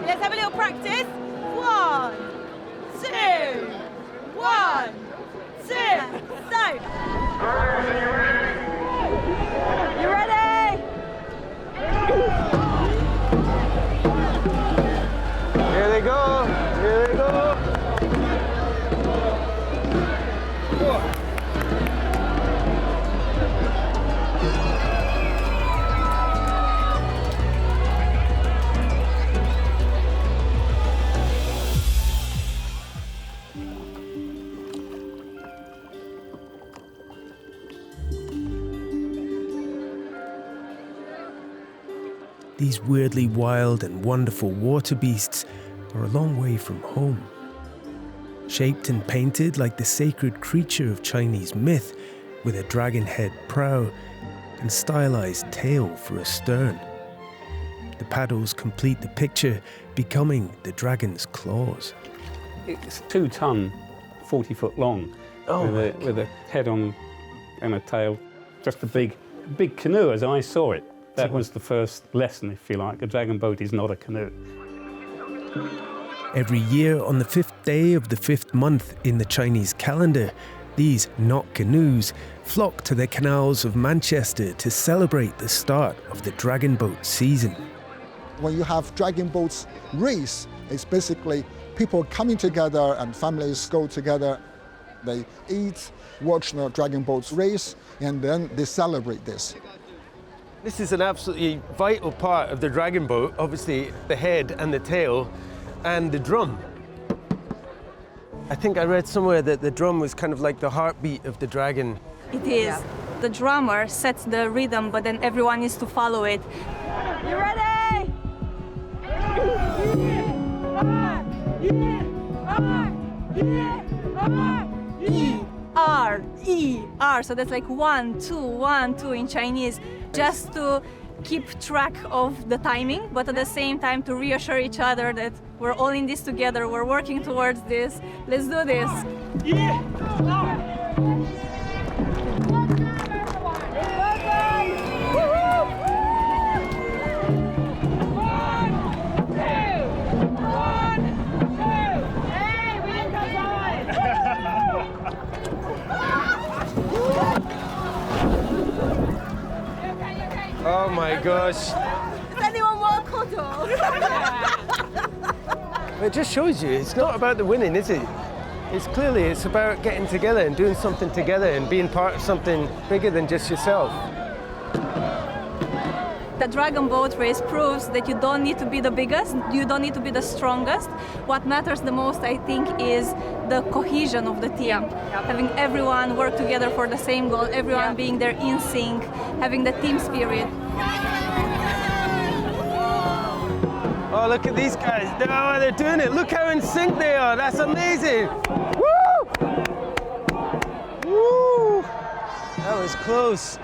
Let's have a little practice. 1, 2, 1, 2. So. You ready? Here they go. Here they go. These weirdly wild and wonderful water beasts are a long way from home. Shaped and painted like the sacred creature of Chinese myth, with a dragon head prow and stylized tail for a stern. The paddles complete the picture, becoming the dragon's claws. It's 2 ton, 40 foot long, with a head on and a tail. Just a big canoe as I saw it. That was the first lesson, if you like. A dragon boat is not a canoe. Every year on the 5th day of the 5th month in the Chinese calendar, these not canoes flock to the canals of Manchester to celebrate the start of the dragon boat season. When you have dragon boats race, it's basically people coming together and families go together. They eat, watch the dragon boats race, and then they celebrate this. This is an absolutely vital part of the dragon boat, obviously the head and the tail and the drum. I think I read somewhere that the drum was kind of like the heartbeat of the dragon. It is. Yeah. The drummer sets the rhythm, but then everyone needs to follow it. You ready? E-R, E-R. So that's like 1, 2, 1, 2 in Chinese, just to keep track of the timing, but at the same time to reassure each other that we're all in this together, we're working towards this. Let's do this. Oh my gosh. Is anyone more cuddle? It just shows you, it's not about the winning, is it? It's about getting together and doing something together and being part of something bigger than just yourself. The dragon boat race proves that you don't need to be the biggest, you don't need to be the strongest. What matters the most, I think, is the cohesion of the team. Having everyone work together for the same goal, everyone being there in sync, having the team spirit. Oh, look at these guys. Oh, they're doing it. Look how in sync they are. That's amazing. Woo! Woo! That was close.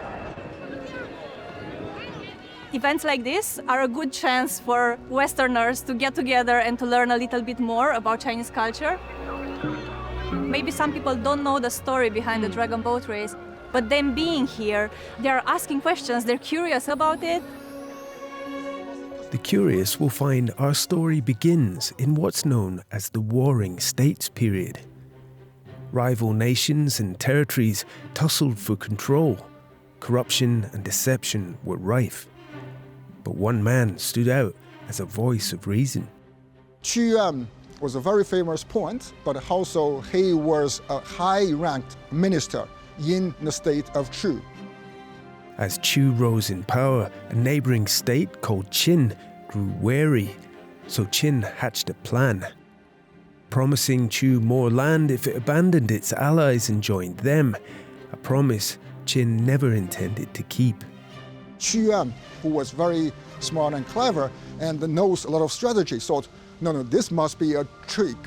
Events like this are a good chance for Westerners to get together and to learn a little bit more about Chinese culture. Maybe some people don't know the story behind the dragon boat race, but them being here, they're asking questions, they're curious about it. The curious will find our story begins in what's known as the Warring States period. Rival nations and territories tussled for control. Corruption and deception were rife. But one man stood out as a voice of reason. Qu Yuan was a very famous point, but also he was a high-ranked minister in the state of Chu. As Chu rose in power, a neighboring state called Qin grew wary, so Qin hatched a plan. Promising Chu more land if it abandoned its allies and joined them, a promise Qin never intended to keep. Qu Yuan, who was very smart and clever and knows a lot of strategy, thought, no, this must be a trick.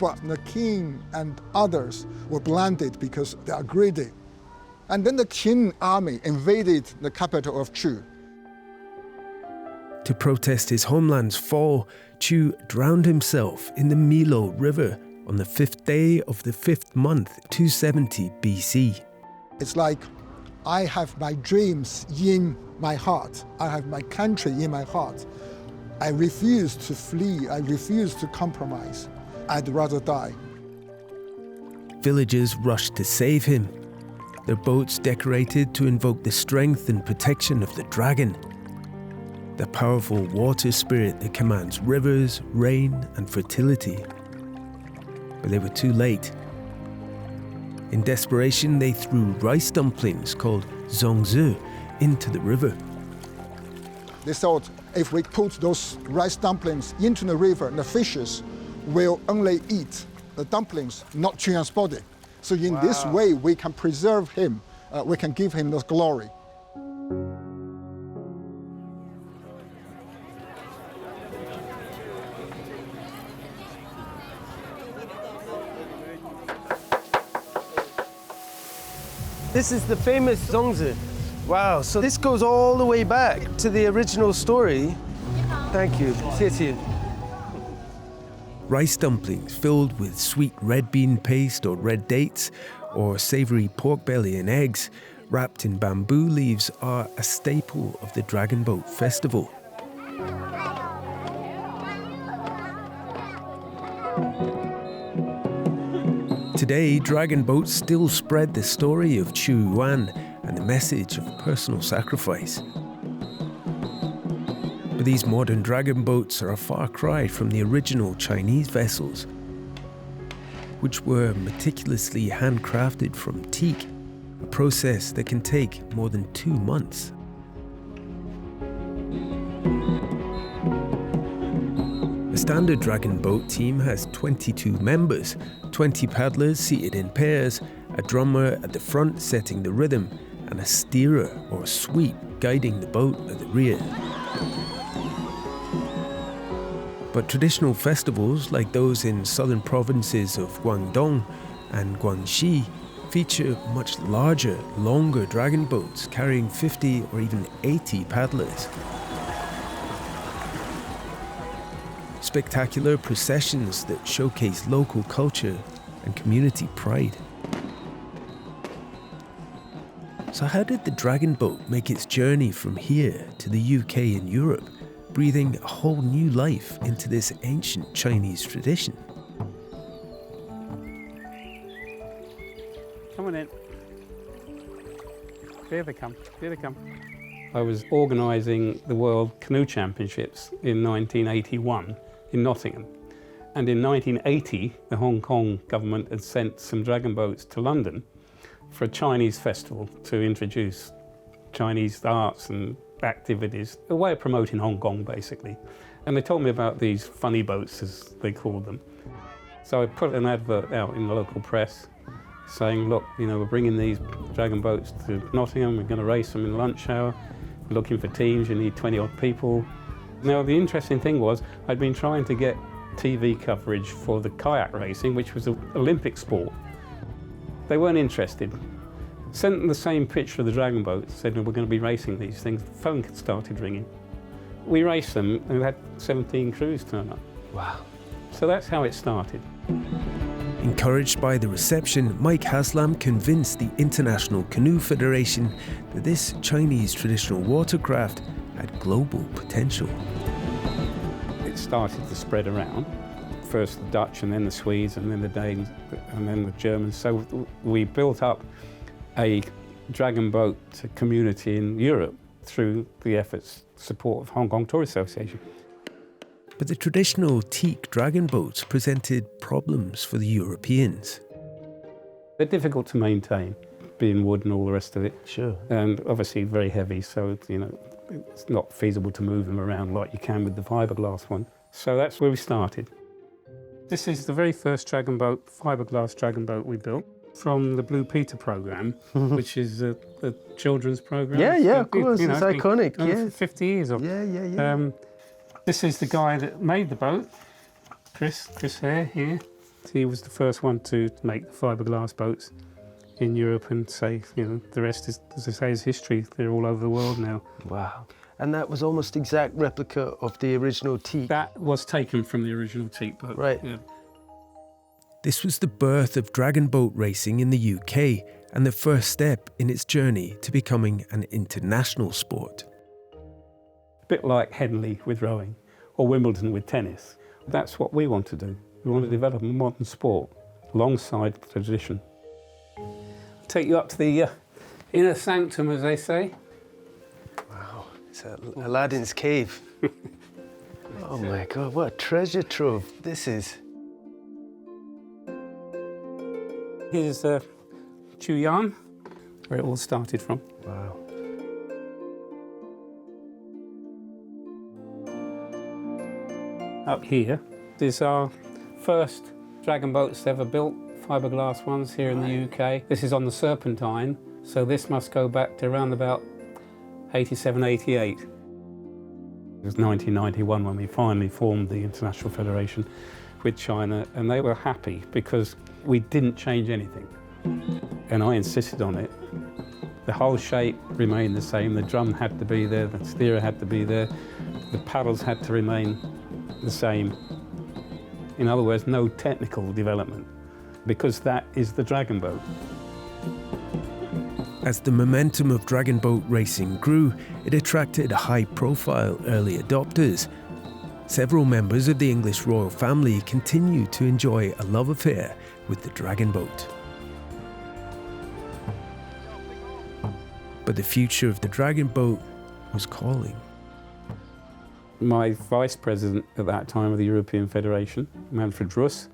But the king and others were blinded because they are greedy. And then the Qin army invaded the capital of Chu. To protest his homeland's fall, Chu drowned himself in the Milo River on the 5th day of the 5th month, 270 BC. It's like I have my dreams in my heart. I have my country in my heart. I refuse to flee. I refuse to compromise. I'd rather die. Villagers rushed to save him, their boats decorated to invoke the strength and protection of the dragon, the powerful water spirit that commands rivers, rain, and fertility. But they were too late. In desperation, they threw rice dumplings called zongzi into the river. They thought if we put those rice dumplings into the river, the fishes will only eat the dumplings, not Chuan's body. So in this way, we can preserve him. We can give him the glory. This is the famous zongzi. Wow, so this goes all the way back to the original story. Thank you. 谢谢. Rice dumplings filled with sweet red bean paste or red dates, or savoury pork belly and eggs, wrapped in bamboo leaves, are a staple of the Dragon Boat Festival. Today, dragon boats still spread the story of Chu Yuan and the message of personal sacrifice. But these modern dragon boats are a far cry from the original Chinese vessels, which were meticulously handcrafted from teak, a process that can take more than 2 months. The standard dragon boat team has 22 members, 20 paddlers seated in pairs, a drummer at the front setting the rhythm, and a steerer or sweep guiding the boat at the rear. But traditional festivals like those in southern provinces of Guangdong and Guangxi feature much larger, longer dragon boats carrying 50 or even 80 paddlers. Spectacular processions that showcase local culture and community pride. So how did the dragon boat make its journey from here to the UK and Europe, breathing a whole new life into this ancient Chinese tradition? Come on in. Here they come, here they come. I was organising the World Canoe Championships in 1981 in Nottingham. And in 1980, the Hong Kong government had sent some dragon boats to London for a Chinese festival to introduce Chinese arts and activities, a way of promoting Hong Kong, basically. And they told me about these funny boats, as they called them. So I put an advert out in the local press saying, look, you know, we're bringing these dragon boats to Nottingham, we're going to race them in lunch hour, we're looking for teams, you need 20 odd people. Now, the interesting thing was, I'd been trying to get TV coverage for the kayak racing, which was an Olympic sport. They weren't interested. Sent them the same picture of the dragon boat, said we're going to be racing these things. The phone started ringing. We raced them and we had 17 crews turn up. Wow. So that's how it started. Encouraged by the reception, Mike Haslam convinced the International Canoe Federation that this Chinese traditional watercraft had global potential. It started to spread around. First the Dutch, and then the Swedes, and then the Danes, and then the Germans. So we built up a dragon boat community in Europe through the efforts, support of Hong Kong Tourist Association. But the traditional teak dragon boats presented problems for the Europeans. They're difficult to maintain, being wood and all the rest of it. Sure. And obviously very heavy, so you know it's not feasible to move them around like you can with the fiberglass one. So that's where we started. This is the very first dragon boat, fiberglass dragon boat we built from the Blue Peter program, which is a children's program. Yeah, of course, it's iconic. Yeah, 50 years of. Yeah. This is the guy that made the boat, Chris Hare here. He was the first one to make the fiberglass boats in Europe, and say, you know, the rest is, as I say, is history. They're all over the world now. Wow. And that was almost exact replica of the original teak. That was taken from the original teak boat. Right. Yeah. This was the birth of dragon boat racing in the UK and the first step in its journey to becoming an international sport. A bit like Henley with rowing or Wimbledon with tennis. That's what we want to do. We want to develop a modern sport alongside tradition. I'll take you up to the inner sanctum, as they say. Wow, it's Aladdin's cave. Oh my God, what a treasure trove this is. Here's Chuyan, where it all started from. Wow. Up here is our first dragon boats ever built, fiberglass ones here in the UK. This is on the Serpentine, so this must go back to around about 87, 88. It was 1991 when we finally formed the International Federation with China, and they were happy because we didn't change anything. And I insisted on it. The whole shape remained the same. The drum had to be there, the steerer had to be there, the paddles had to remain the same. In other words, no technical development, because that is the dragon boat. As the momentum of dragon boat racing grew, it attracted high-profile early adopters. Several members of the English royal family continued to enjoy a love affair with the dragon boat. But the future of the dragon boat was calling. My vice president at that time of the European Federation, Manfred Russ,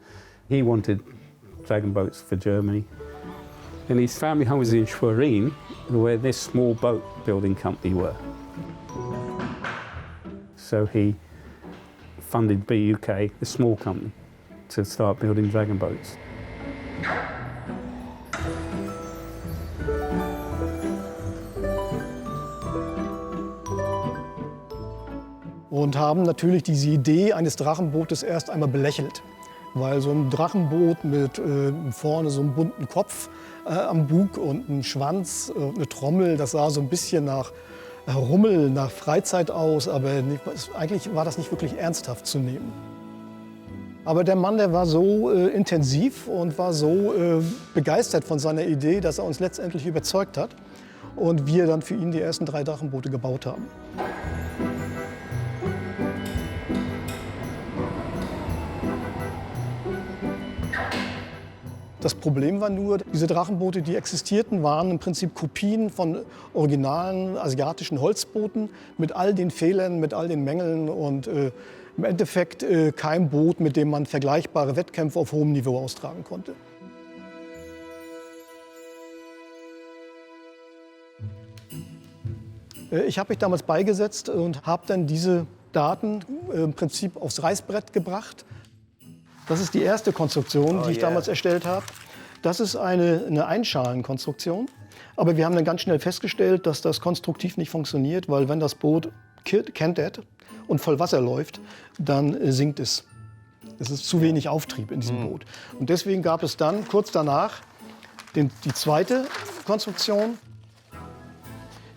he wanted dragon boats for Germany. And his family home was in Schwerin, where this small boat building company were. So he funded BUK, the small company, to start building dragon boats. Und haben natürlich diese Idee eines Drachenbootes erst einmal belächelt. Weil so ein Drachenboot mit vorne so einem bunten Kopf am Bug und einem Schwanz, eine Trommel, das sah so ein bisschen nach Rummel, nach Freizeit aus, aber eigentlich war das nicht wirklich ernsthaft zu nehmen. Aber der Mann, der war so intensiv und war so begeistert von seiner Idee, dass er uns letztendlich überzeugt hat und wir dann für ihn die ersten 3 Drachenboote gebaut haben. Das Problem war nur, diese Drachenboote, die existierten, waren im Prinzip Kopien von originalen asiatischen Holzbooten mit all den Fehlern, mit all den Mängeln und im Endeffekt kein Boot, mit dem man vergleichbare Wettkämpfe auf hohem Niveau austragen konnte. Ich habe mich damals beigesetzt und habe dann diese Daten im Prinzip aufs Reißbrett gebracht. Das ist die erste Konstruktion, die ich damals erstellt habe. Das ist eine Einschalenkonstruktion. Aber wir haben dann ganz schnell festgestellt, dass das konstruktiv nicht funktioniert, weil wenn das Boot kentert und voll Wasser läuft, dann sinkt es. Es ist zu wenig Auftrieb in diesem Boot. Und deswegen gab es dann kurz danach die zweite Konstruktion.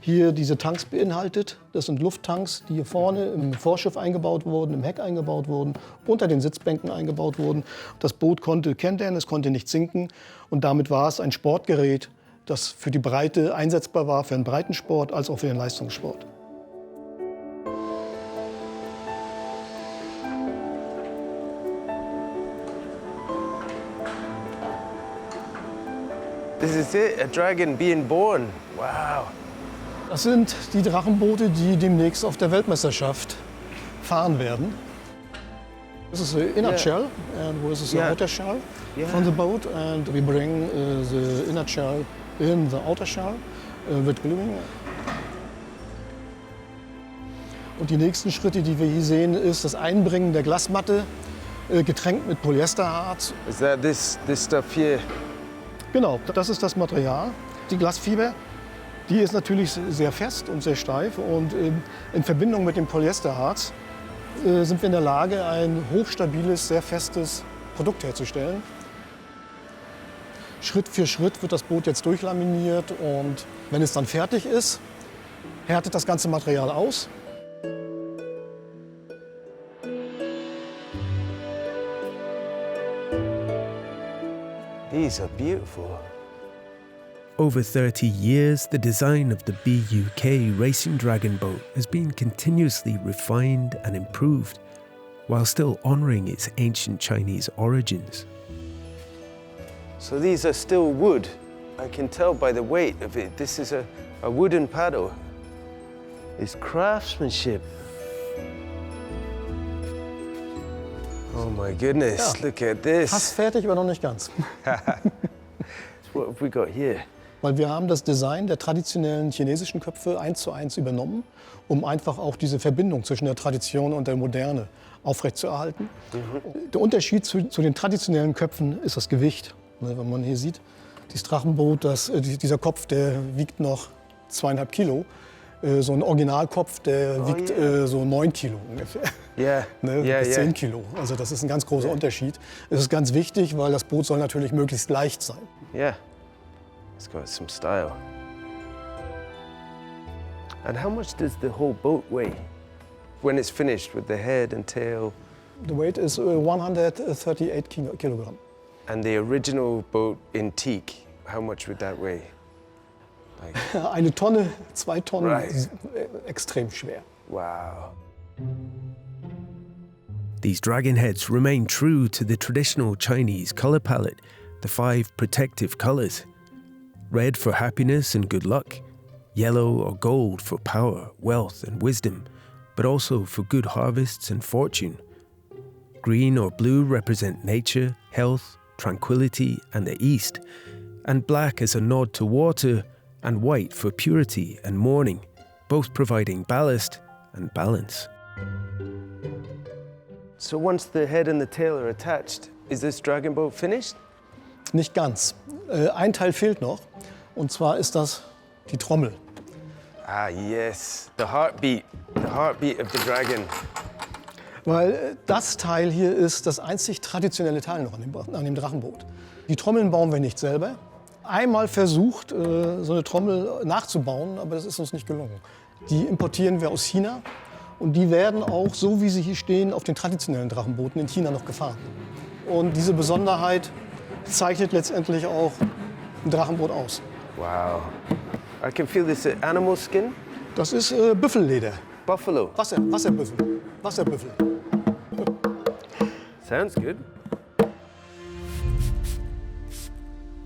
Hier diese Tanks beinhaltet. Das sind Lufttanks, die hier vorne im Vorschiff eingebaut wurden, im Heck eingebaut wurden, unter den Sitzbänken eingebaut wurden. Das Boot konnte kentern, es konnte nicht sinken. Und damit war es ein Sportgerät, das für die Breite einsetzbar war, für den Breitensport als auch für den Leistungssport. This is it, a dragon being born. Wow. Das sind die Drachenboote, die demnächst auf der Weltmeisterschaft fahren werden. This is the inner shell, and this is the outer shell from the boat, and we bring the inner shell in the outer shell with gluing. Und die nächsten Schritte, die wir hier sehen, ist das Einbringen der Glasmatte, getränkt mit Polyesterharz. Is that this stuff here? Genau, das ist das Material. Die Glasfiber, die ist natürlich sehr fest und sehr steif. Und in Verbindung mit dem Polyesterharz sind wir in der Lage, ein hochstabiles, sehr festes Produkt herzustellen. Schritt für Schritt wird das Boot jetzt durchlaminiert. Und wenn es dann fertig ist, härtet das ganze Material aus. These are beautiful. Over 30 years, the design of the BUK racing dragon boat has been continuously refined and improved, while still honouring its ancient Chinese origins. So these are still wood. I can tell by the weight of it. This is a wooden paddle. It's craftsmanship. Oh my goodness, Ja. look at this. Fast fertig, aber noch nicht ganz. What have we got here? Weil wir haben das Design der traditionellen chinesischen Köpfe 1:1 übernommen, um einfach auch diese Verbindung zwischen der Tradition und der Moderne aufrechtzuerhalten. Der Unterschied zu den traditionellen Köpfen ist das Gewicht. Wenn man hier sieht, dieses Drachenboot, dieser Kopf, der wiegt noch 2,5 Kilo. So ein Originalkopf, der wiegt so 9 Kilo ungefähr. Yeah. Ne, bis 10 Kilo. Also das ist ein ganz großer Unterschied. Es ist ganz wichtig, weil das Boot soll natürlich möglichst leicht sein. Yeah. It's got some style. And how much does the whole boat weigh when it's finished with the head and tail? The weight is 138 kilogram. And the original boat in teak, how much would that weigh? Eine Tonne, 2 Tonnen, Right. Extrem schwer. Wow. These dragon heads remain true to the traditional Chinese colour palette, the 5 protective colours. Red for happiness and good luck, yellow or gold for power, wealth and wisdom, but also for good harvests and fortune. Green or blue represent nature, health, tranquility and the east, and black as a nod to water, and white for purity and mourning, both providing ballast and balance. So once the head and the tail are attached, is this dragon boat finished? Nicht ganz. Ein Teil fehlt noch, und zwar ist das die Trommel. Ah, yes, the heartbeat of the dragon. Weil das Teil hier ist das einzig traditionelle Teil noch an dem Drachenboot. Die Trommeln bauen wir nicht selber. Einmal versucht, so eine Trommel nachzubauen, aber das ist uns nicht gelungen. Die importieren wir aus China und die werden auch, so wie sie hier stehen, auf den traditionellen Drachenbooten in China noch gefahren. Und diese Besonderheit zeichnet letztendlich auch ein Drachenboot aus. Wow. I can feel this animal skin. Das ist Büffelleder. Buffalo. Wasserbüffel. Wasserbüffel. Sounds good.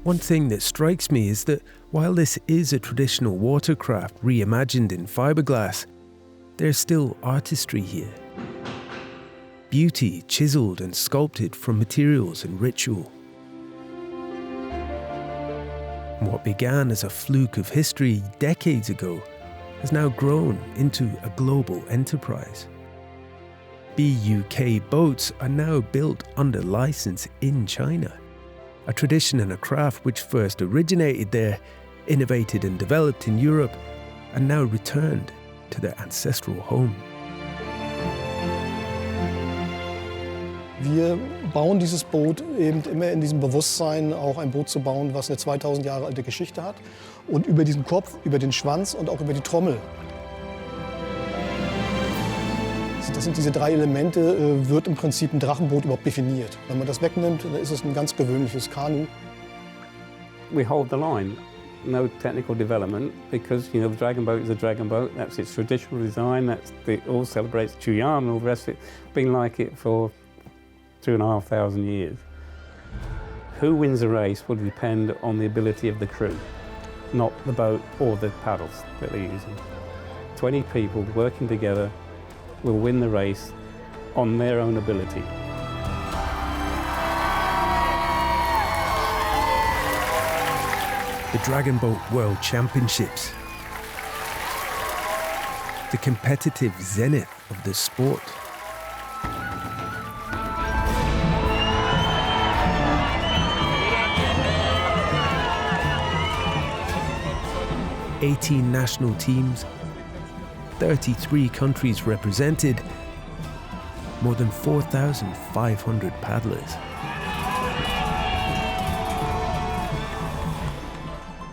One thing that strikes me is that while this is a traditional watercraft reimagined in fiberglass, there's still artistry here. Beauty chiseled and sculpted from materials and ritual. What began as a fluke of history decades ago has now grown into a global enterprise. BUK boats are now built under license in China, a tradition and a craft which first originated there, innovated and developed in Europe, and now returned to their ancestral home. Wir bauen dieses Boot eben immer in diesem Bewusstsein, auch ein Boot zu bauen, was eine 2000 Jahre alte Geschichte hat. Und über diesen Kopf, über den Schwanz und auch über die Trommel. Das sind diese 3 Elemente, wird im Prinzip ein Drachenboot überhaupt definiert. Wenn man das wegnimmt, dann ist es ein ganz gewöhnliches Kanu. We hold the line. No technical development because, you know, the dragon boat is a dragon boat. That's its traditional design. It all celebrates Chuyan and all the rest of it. Been like it for 2,500 years. Who wins a race will depend on the ability of the crew, not the boat or the paddles that they're using. 20 people working together will win the race on their own ability. The Dragon Boat World Championships. The competitive zenith of the sport. "18 national teams, 33 countries represented, more than 4,500 paddlers."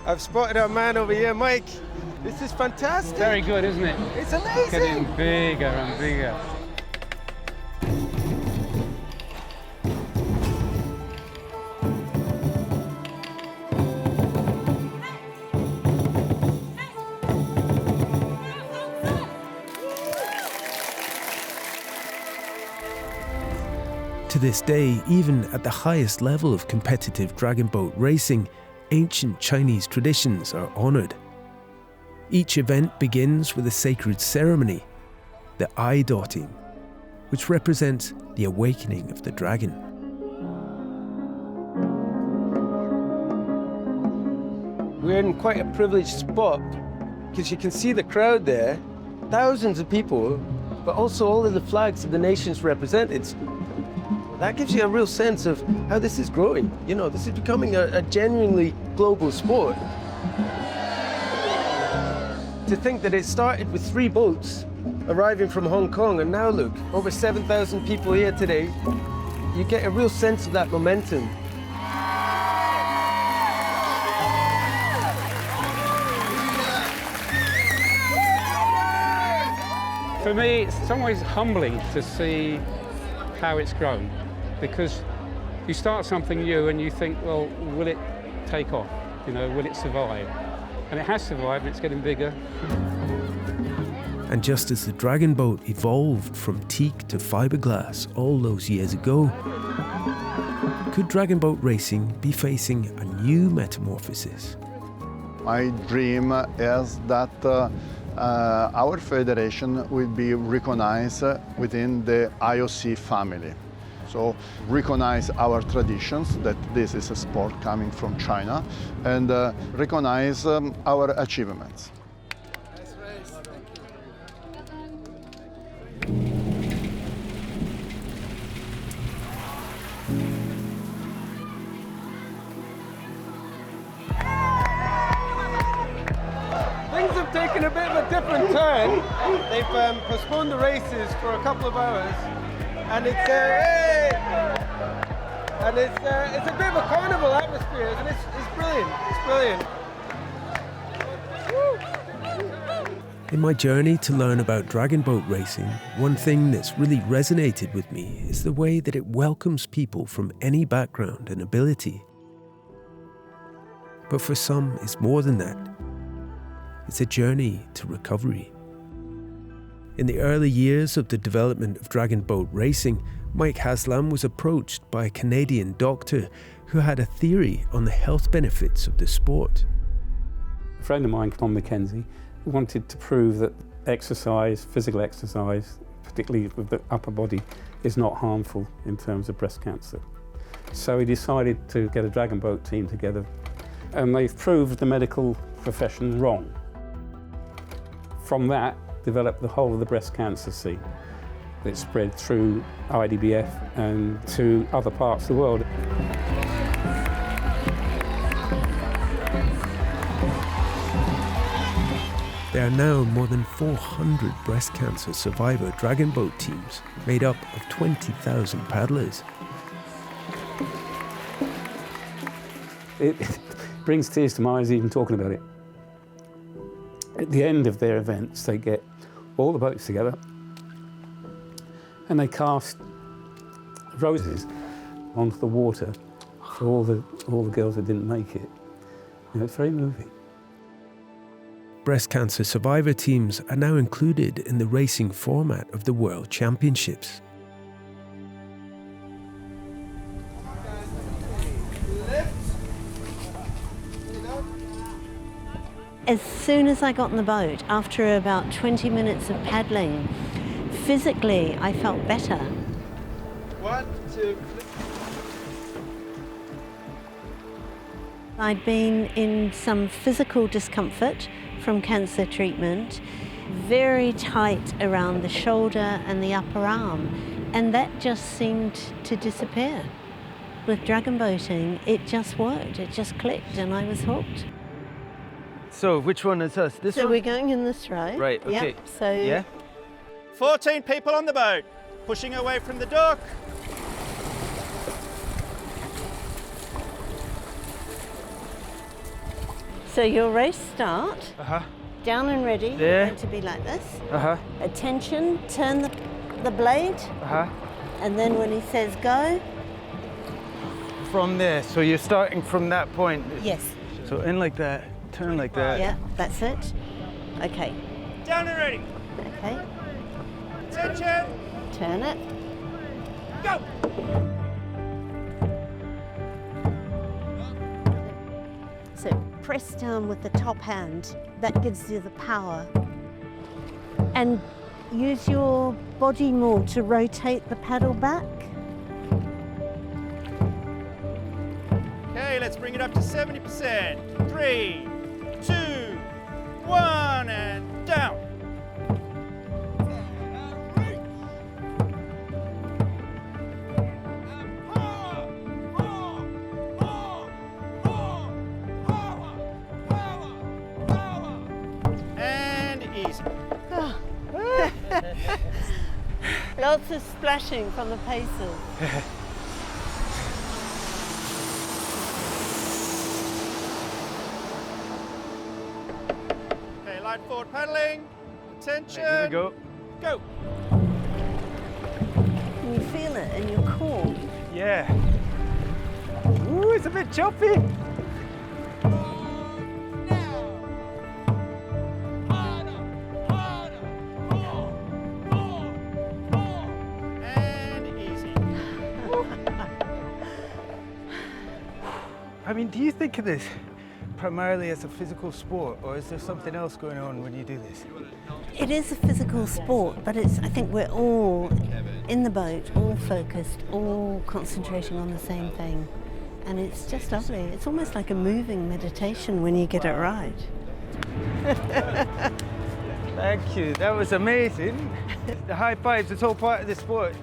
I've spotted our man over here, Mike. This is fantastic. Very good, isn't it? It's amazing. Getting bigger and bigger. To this day, even at the highest level of competitive dragon boat racing, ancient Chinese traditions are honoured. Each event begins with a sacred ceremony, the eye dotting, which represents the awakening of the dragon. We're in quite a privileged spot because you can see the crowd there, thousands of people, but also all of the flags of the nations represented. That gives you a real sense of how this is growing. You know, this is becoming a genuinely global sport. To think that it started with 3 boats arriving from Hong Kong, and now look, over 7,000 people here today, you get a real sense of that momentum. For me, it's always humbling to see how it's grown, because you start something new and you think, well, will it take off? You know, will it survive? And it has survived, and it's getting bigger. And just as the dragon boat evolved from teak to fiberglass all those years ago, could dragon boat racing be facing a new metamorphosis? My dream is that our federation will be recognized within the IOC family. So recognize our traditions, that this is a sport coming from China, and recognize our achievements. Things have taken a bit of a different turn. They've postponed the races for a couple of hours, and it's a bit of a carnival atmosphere, and it's brilliant. It's brilliant. In my journey to learn about dragon boat racing, one thing that's really resonated with me is the way that it welcomes people from any background and ability. But for some, it's more than that. It's a journey to recovery. In the early years of the development of dragon boat racing, Mike Haslam was approached by a Canadian doctor who had a theory on the health benefits of the sport. A friend of mine, Tom McKenzie, wanted to prove that exercise, physical exercise, particularly with the upper body, is not harmful in terms of breast cancer. So he decided to get a dragon boat team together, and they've proved the medical profession wrong. From that, developed the whole of the breast cancer scene. It spread through IDBF and to other parts of the world. There are now more than 400 breast cancer survivor dragon boat teams made up of 20,000 paddlers. It brings tears to my eyes even talking about it. At the end of their events, they get all the boats together and they cast roses onto the water for all the girls that didn't make it. You know, it's very moving. Breast cancer survivor teams are now included in the racing format of the World Championships. As soon as I got in the boat, after about 20 minutes of paddling, physically I felt better. 1, 2, I'd been in some physical discomfort from cancer treatment, very tight around the shoulder and the upper arm, and that just seemed to disappear. With dragon boating, it just worked, it just clicked, and I was hooked. So which one is us? This So one? we're going in this row. Right, okay. Yep, so Yeah? 14 people on the boat, pushing away from the dock. So your race start, down and ready, There. going to be like this. Uh-huh. Attention, turn the blade, Uh-huh. and then when he says go, From there, so you're starting from that point. yes. So in like that, turn like that. Yeah, that's it. Okay, Down and ready. okay, Attention. turn it. Go! So press down with the top hand, that gives you the power. And use your body more to rotate the paddle back. Okay, let's bring it up to 70%. 3, 2, 1, and down. And easy. Lots of splashing from the paces. Okay, light forward paddling. Attention. Here we go. Go. Can you feel it in your core? Yeah. Ooh, it's a bit choppy. And easy. I mean, do you think of this primarily as a physical sport, or is there something else going on when you do this? It is a physical sport, but I think we're all in the boat, all focused, all concentrating on the same thing. And it's just lovely. It's almost like a moving meditation when you get it right. Thank you, that was amazing. The high fives, it's all part of the sport.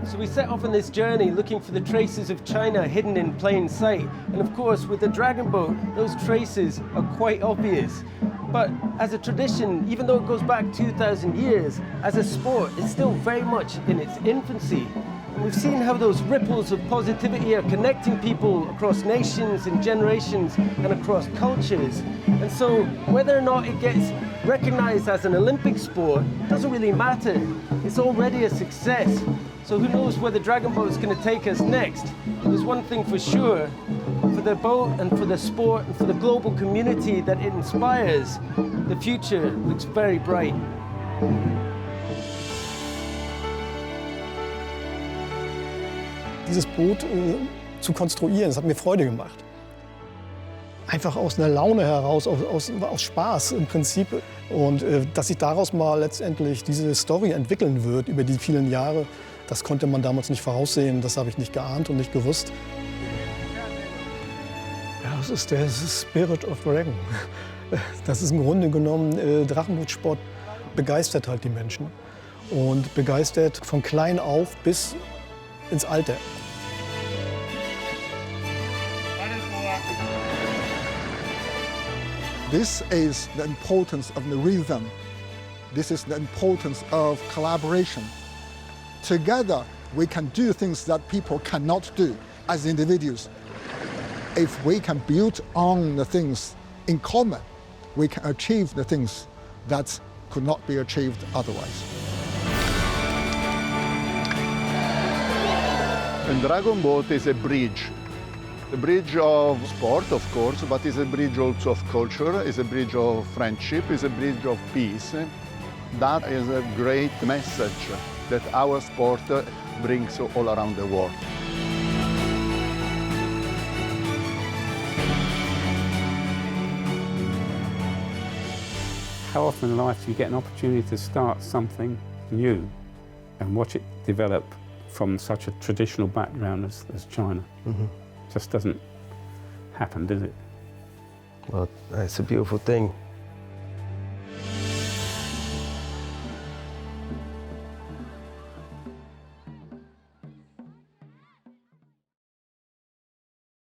So we set off on this journey looking for the traces of China hidden in plain sight. And of course, with the dragon boat, those traces are quite obvious. But as a tradition, even though it goes back 2,000 years, as a sport, it's still very much in its infancy. And we've seen how those ripples of positivity are connecting people across nations and generations and across cultures. And so whether or not it gets recognized as an Olympic sport doesn't really matter. It's already a success. So who knows where the dragon boat is going to take us next? There's one thing for sure, for the boat and for the sport and for the global community that it inspires, the future looks very bright. Dieses Boot zu konstruieren, das hat mir Freude gemacht. Einfach aus einer Laune heraus, aus Spaß im Prinzip. Und dass sich daraus mal letztendlich diese Story entwickeln wird über die vielen Jahre, das konnte man damals nicht voraussehen, das habe ich nicht geahnt und nicht gewusst. Ja, das ist der Spirit of Dragon. Das ist im Grunde genommen, Drachenbootsport begeistert halt die Menschen. Und begeistert von klein auf bis ins Alter. This is the importance of the rhythm. This is the importance of collaboration. Together, we can do things that people cannot do as individuals. If we can build on the things in common, we can achieve the things that could not be achieved otherwise. And Dragon Boat is a bridge of sport, of course, but it's a bridge also of culture, it's a bridge of friendship, it's a bridge of peace. That is a great message that our sport brings all around the world. How often in life do you get an opportunity to start something new and watch it develop from such a traditional background as China? Just doesn't happen, does it? Well, it's a beautiful thing.